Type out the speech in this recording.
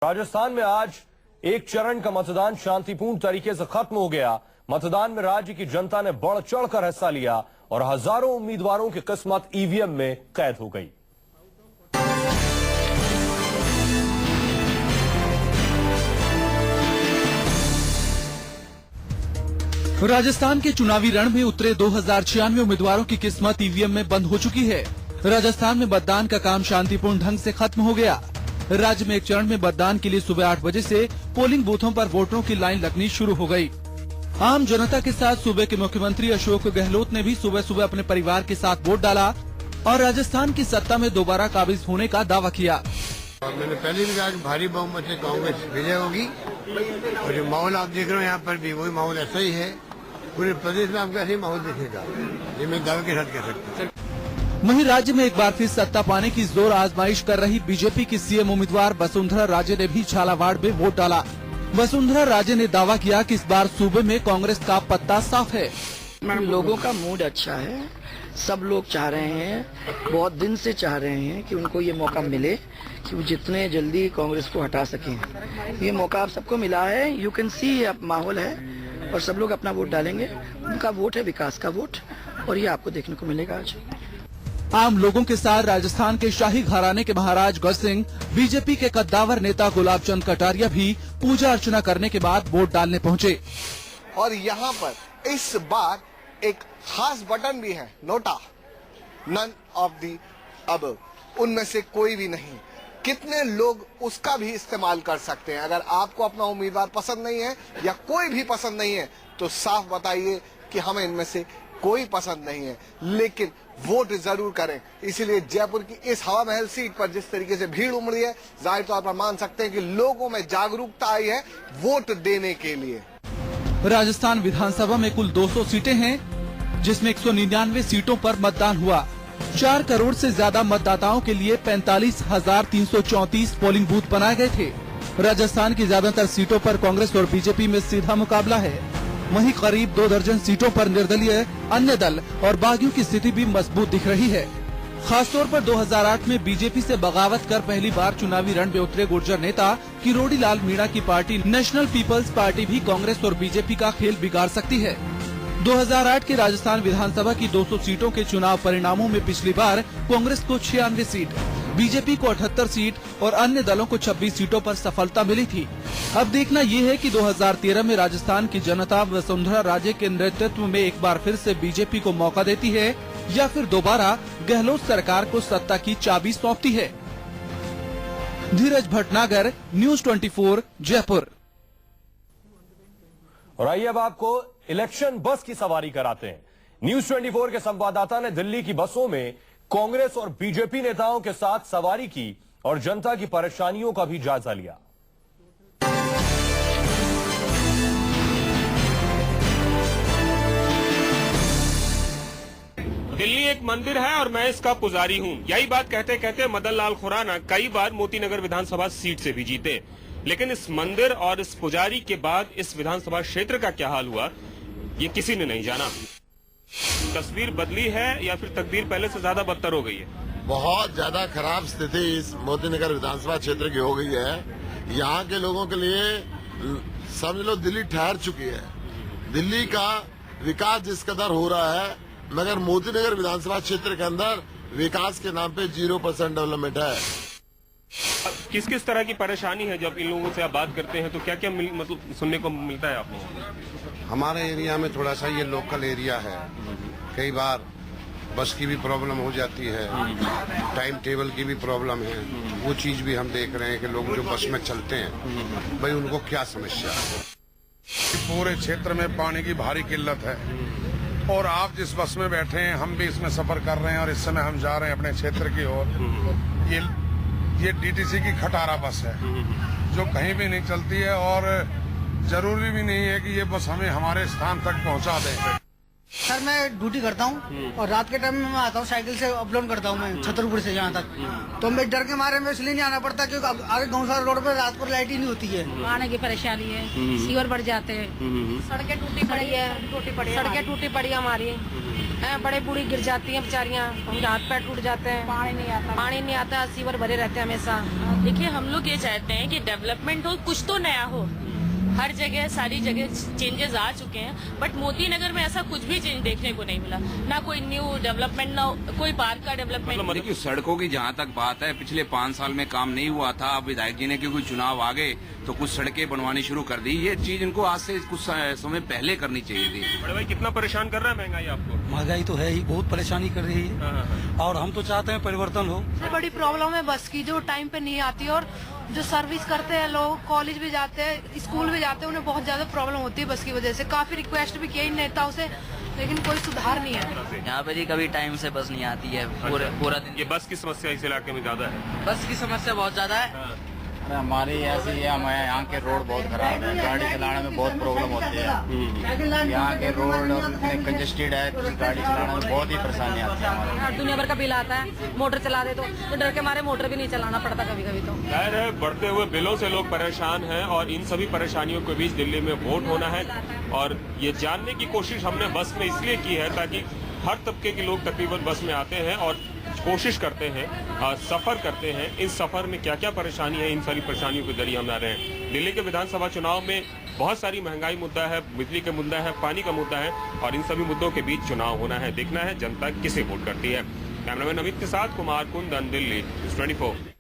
राजस्थान में आज एक चरण का मतदान शांतिपूर्ण तरीके से खत्म हो गया। मतदान में राज्य की जनता ने बढ़ चढ़कर हिस्सा लिया और हजारों उम्मीदवारों की किस्मत ईवीएम में कैद हो गई। राजस्थान के चुनावी रण में उतरे 2096 उम्मीदवारों की किस्मत ईवीएम में बंद हो चुकी है। राजस्थान में मतदान का काम शांतिपूर्ण ढंग से खत्म हो गया। राज्य में एक चरण में मतदान के लिए सुबह 8 बजे से पोलिंग बूथों पर वोटरों की लाइन लगनी शुरू हो गई। आम जनता के साथ सूबे के मुख्यमंत्री अशोक गहलोत ने भी सुबह सुबह अपने परिवार के साथ वोट डाला और राजस्थान की सत्ता में दोबारा काबिज होने का दावा किया। मैंने पहले भी कहा कि भारी बहुमत से कांग्रेस विजय होगी और जो माहौल आप देख रहे हो यहाँ पर भी वही माहौल ऐसा ही है। पूरे प्रदेश में आपको ऐसे ही माहौल दिखेगा, ये मैं दावे के साथ कह सकता हूँ। वहीं राज्य में एक बार फिर सत्ता पाने की जोर आजमाइश कर रही बीजेपी की सीएम उम्मीदवार वसुंधरा राजे ने भी झालावाड़ में वोट डाला। वसुंधरा राजे ने दावा किया कि इस बार सूबे में कांग्रेस का पत्ता साफ है। लोगों का मूड अच्छा है, सब लोग चाह रहे हैं, बहुत दिन से चाह रहे हैं कि उनको ये मौका मिले कि वो जितने जल्दी कांग्रेस को हटा सकें। ये मौका आप सबको मिला है। यू कैन सी अब माहौल है और सब लोग अपना वोट डालेंगे। उनका वोट है विकास का वोट और ये आपको देखने को मिलेगा आज। आम लोगों के साथ राजस्थान के शाही घराने के महाराज गज सिंह, बीजेपी के कद्दावर नेता गुलाब चंद कटारिया भी पूजा अर्चना करने के बाद वोट डालने पहुंचे। और यहाँ पर इस बार एक खास बटन भी है, NOTA, none of the above, उनमें से कोई भी नहीं। कितने लोग उसका भी इस्तेमाल कर सकते हैं। अगर आपको अपना उम्मीदवार पसंद नहीं है या कोई भी पसंद नहीं है तो साफ बताइए कि हमें इनमें से कोई पसंद नहीं है, लेकिन वोट जरूर करें। इसीलिए जयपुर की इस हवा महल सीट पर जिस तरीके से भीड़ उमड़ी है, जाहिर तौर पर मान सकते हैं कि लोगों में जागरूकता आई है वोट देने के लिए। राजस्थान विधानसभा में कुल 200 सीटें हैं, जिसमें 199 सीटों पर मतदान हुआ। 4 करोड़ से ज्यादा मतदाताओं के लिए 45,334 पोलिंग बूथ बनाए गए थे। राजस्थान की ज्यादातर सीटों पर कांग्रेस और बीजेपी में सीधा मुकाबला है। वहीं करीब 2 दर्जन सीटों पर निर्दलीय, अन्य दल और बागियों की स्थिति भी मजबूत दिख रही है। खासतौर पर 2008 में बीजेपी से बगावत कर पहली बार चुनावी रण में उतरे गुर्जर नेता किरोड़ी लाल मीणा की पार्टी नेशनल पीपल्स पार्टी भी कांग्रेस और बीजेपी का खेल बिगाड़ सकती है। 2008 के राजस्थान विधानसभा की 200 सीटों के चुनाव परिणामों में पिछली बार कांग्रेस को 96 सीट, बीजेपी को 78 सीट और अन्य दलों को 26 सीटों पर सफलता मिली थी। अब देखना ये है कि 2013 में राजस्थान की जनता वसुंधरा राजे के नेतृत्व में एक बार फिर से बीजेपी को मौका देती है या फिर दोबारा गहलोत सरकार को सत्ता की चाबी सौंपती है। धीरज भटनागर, न्यूज 24, जयपुर। और आइए अब आपको इलेक्शन बस की सवारी कराते हैं। न्यूज 24 के संवाददाता ने दिल्ली की बसों में कांग्रेस और बीजेपी नेताओं के साथ सवारी की और जनता की परेशानियों का भी जायजा लिया। दिल्ली एक मंदिर है और मैं इसका पुजारी हूं। यही बात कहते कहते मदन लाल खुराना कई बार मोतीनगर विधानसभा सीट से भी जीते, लेकिन इस मंदिर और इस पुजारी के बाद इस विधानसभा क्षेत्र का क्या हाल हुआ ये किसी ने नहीं जाना। तस्वीर बदली है या फिर तकदीर पहले से ज्यादा बदतर हो गई है। बहुत ज्यादा खराब स्थिति इस मोतीनगर विधानसभा क्षेत्र की हो गई है। यहाँ के लोगों के लिए समझ लो दिल्ली ठहर चुकी है। दिल्ली का विकास जिस कदर हो रहा है, मगर मोतीनगर विधानसभा क्षेत्र के अंदर विकास के नाम पे 0% डेवलपमेंट है। किस किस तरह की परेशानी है जब इन लोगों से आप बात करते हैं तो क्या क्या मतलब सुनने को मिलता है आपको? हमारे एरिया में थोड़ा सा ये लोकल एरिया है, कई बार बस की भी प्रॉब्लम हो जाती है, टाइम टेबल की भी प्रॉब्लम है। वो चीज भी हम देख रहे हैं कि लोग जो बस में चलते हैं भाई उनको क्या समस्या है। पूरे क्षेत्र में पानी की भारी किल्लत है और आप जिस बस में बैठे हैं हम भी इसमें सफर कर रहे हैं और इस समय हम जा रहे हैं अपने क्षेत्र की ओर। ये डीटीसी की खटारा बस है जो कहीं भी नहीं चलती है और जरूरी भी नहीं है कि ये बस हमें हमारे स्थान तक पहुंचा दे। सर मैं ड्यूटी करता हूँ और रात के टाइम में मैं आता हूँ, साइकिल से अपलोड करता हूँ मैं छतरपुर से यहाँ तक। तो मैं डर के मारे में इसलिए नहीं आना पड़ता क्योंकि आगे गौसार रोड पर रात को लाइट ही नहीं होती है। आने की परेशानी है, सीवर बढ़ जाते हैं, सड़कें टूटी पड़ी है, सड़कें टूटी पड़ी हमारी, बड़े बूढ़ी गिर जाती हैं बेचारियाँ, उनके हाथ पैर टूट जाते हैं, पानी नहीं आता, सीवर भरे रहते हैं हमेशा। देखिए, हम लोग ये चाहते हैं कि डेवलपमेंट हो, कुछ तो नया हो। हर जगह सारी जगह चेंजेस आ चुके हैं, बट मोती नगर में ऐसा कुछ भी चेंज देखने को नहीं मिला। ना कोई न्यू डेवलपमेंट, ना कोई पार्क का डेवलपमेंट। देखिए, सड़कों की जहाँ तक बात है, पिछले 5 साल में काम नहीं हुआ था। अब विधायक जी ने क्योंकि चुनाव आ गए तो कुछ सड़कें बनवानी शुरू कर दी। ये चीज इनको आज से कुछ समय पहले करनी चाहिए थी। बड़े भाई, कितना परेशान कर रहा है महंगाई आपको? महंगाई तो है ही, बहुत परेशानी कर रही है और हम तो चाहते हैं परिवर्तन हो। बड़ी प्रॉब्लम है बस की, जो टाइम पे नहीं आती, और जो सर्विस करते हैं लोग, कॉलेज भी जाते हैं, स्कूल भी जाते हैं, उन्हें बहुत ज्यादा प्रॉब्लम होती है बस की वजह से। काफी रिक्वेस्ट भी किया इन नेताओं से, लेकिन कोई सुधार नहीं है। यहाँ पे जी कभी टाइम से बस नहीं आती है, पूरा दिन। ये बस की समस्या इस इलाके में ज्यादा है? बस की समस्या बहुत ज्यादा है। हमारी ऐसी है, हमारे यहाँ के रोड बहुत खराब है, गाड़ी चलाने में बहुत प्रॉब्लम होती है। यहाँ के रोड इतने कंजेस्टेड है कि गाड़ी चलाने में बहुत ही परेशानी आती है हमारे। दुनिया भर का बिल आता है, मोटर चला दे तो डर के मारे मोटर भी नहीं चलाना पड़ता कभी कभी। तो जाहिर है, बढ़ते हुए बिलों से लोग परेशान हैं और इन सभी परेशानियों के बीच दिल्ली में वोट होना है। और ये जानने की कोशिश हमने बस में इसलिए की है ताकि हर तबके के लोग तकरीबन बस में आते हैं और कोशिश करते हैं, सफर करते हैं। इस सफर में क्या क्या परेशानी है, इन सारी परेशानियों के जरिए हम आ रहे हैं। दिल्ली के विधानसभा चुनाव में बहुत सारी महंगाई मुद्दा है, बिजली का मुद्दा है, पानी का मुद्दा है, और इन सभी मुद्दों के बीच चुनाव होना है। देखना है जनता किसे वोट करती है। कैमरामैन अमित के साथ कुमार कुंदन, दिल्ली, News 24।